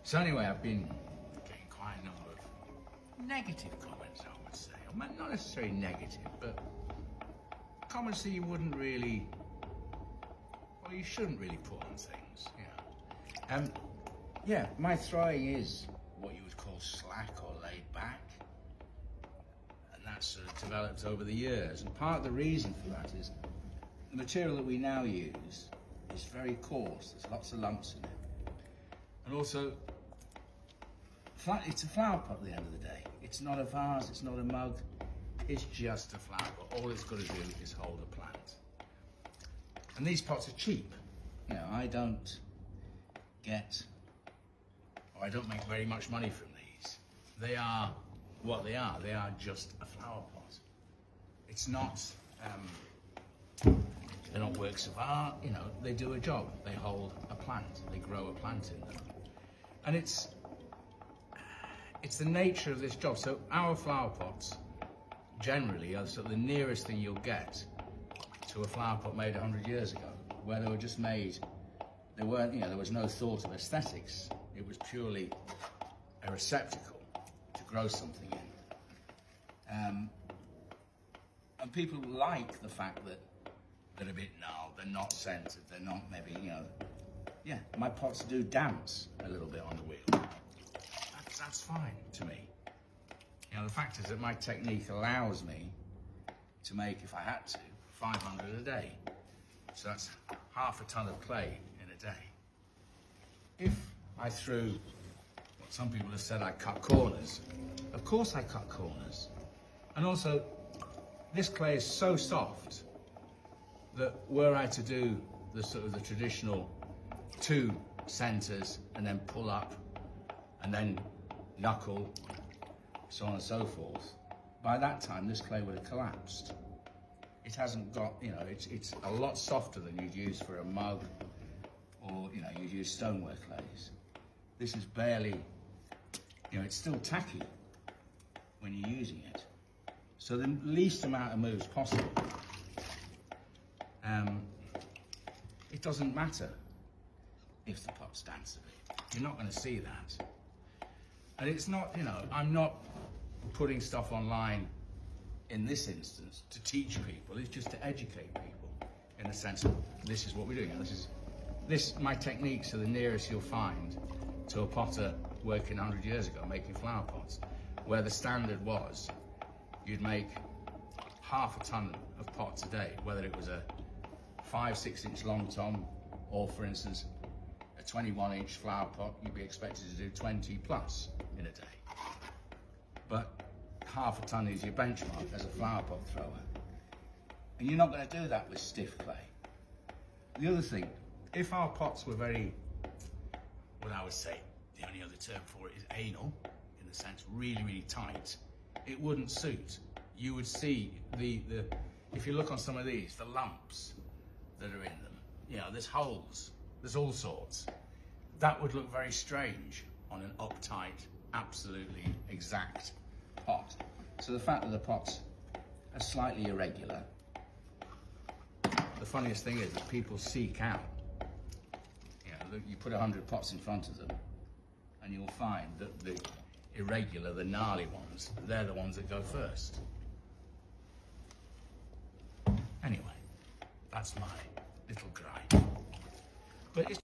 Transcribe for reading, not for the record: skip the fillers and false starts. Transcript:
So anyway, I've been getting quite a number of negative comments, I would say. Or not necessarily negative, but comments that you wouldn't really, or you shouldn't really put on things, you know. Yeah, my throwing is what you would call slack or laid back. And that's sort of developed over the years. And part of the reason for that is the material that we now use is very coarse. There's lots of lumps in it. And also, it's a flower pot at the end of the day. It's not a vase, it's not a mug, it's just a flower pot. All it's got to do is hold a plant. And these pots are cheap. You know, I don't make very much money from these. They are what they are. They are just a flower pot. It's not, they're not works of art, you know, they do a job. They hold a plant, they grow a plant in them. And it's the nature of this job. So our flower pots generally are sort of the nearest thing you'll get to a flower pot made 100 years ago, where they were just made, they weren't, you know, there was no thought of aesthetics. It was purely a receptacle to grow something in. And people like the fact that they're a bit gnarled, they're not centered, they're not maybe, you know, yeah, my pots do dance a little bit on the wheel. That's fine to me. You know, the fact is that my technique allows me to make, if I had to, 500 a day. So that's half a ton of clay in a day. If I threw what some people have said I cut corners, of course I cut corners. And also, this clay is so soft that were I to do the sort of the traditional 2 centers and then pull up and then knuckle, so on and so forth, by that time this clay would have collapsed. It hasn't got, you know, it's a lot softer than you'd use for a mug, or, you know, you'd use stoneware clays. This is barely, you know, it's still tacky when you're using it. So the least amount of moves possible. It doesn't matter if the pot's dance a bit. You're not going to see that. And it's not, you know, I'm not putting stuff online in this instance to teach people. It's just to educate people in the sense of this is what we're doing. My techniques are the nearest you'll find to a potter working 100 years ago making flower pots, where the standard was you'd make half a ton of pots a day, whether it was a 5-6 inch long tom, or for instance a 21-inch flower pot, you'd be expected to do 20 plus in a day. But half a ton is your benchmark as a flower pot thrower. And you're not going to do that with stiff clay. The other thing, if our pots were very, what I would say, the only other term for it is anal, in the sense really, really tight, it wouldn't suit. You would see if you look on some of these, the lumps that are in them, you know, there's holes, there's all sorts. That would look very strange on an uptight, absolutely exact pot. So the fact that the pots are slightly irregular, the funniest thing is that people seek out, you know, you put 100 pots in front of them and you'll find that the irregular, the gnarly ones, they're the ones that go first. Anyway, that's my little gripe. But it's